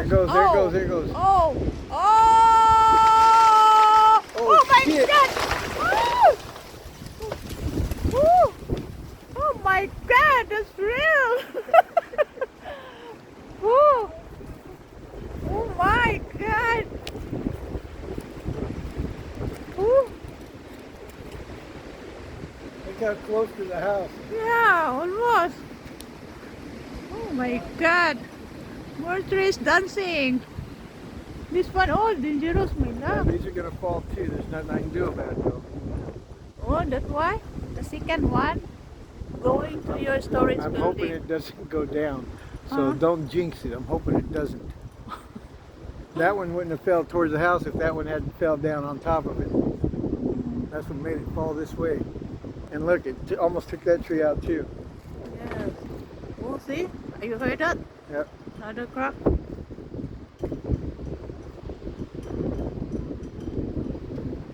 goes, there it goes, there it goes. Oh! Oh! Oh my shit. God! Oh! Oh! Oh my God! That's real! Oh! Oh my God! Oh! Look how close to the house. Yeah, almost. Oh my God! More trees dancing. This one, oh, dangerous, my Yeah, love. these are gonna fall too. There's nothing I can do about it though. Oh, that's why the second one going to your storage I'm building. hoping it doesn't go down. So Huh? don't jinx it. I'm hoping it doesn't. That one wouldn't have fell towards the house if that one hadn't fell down on top of it. That's what made it fall this way. And look, it almost took that tree out too. Yes. Oh, see? You heard that? Yep. Another crack.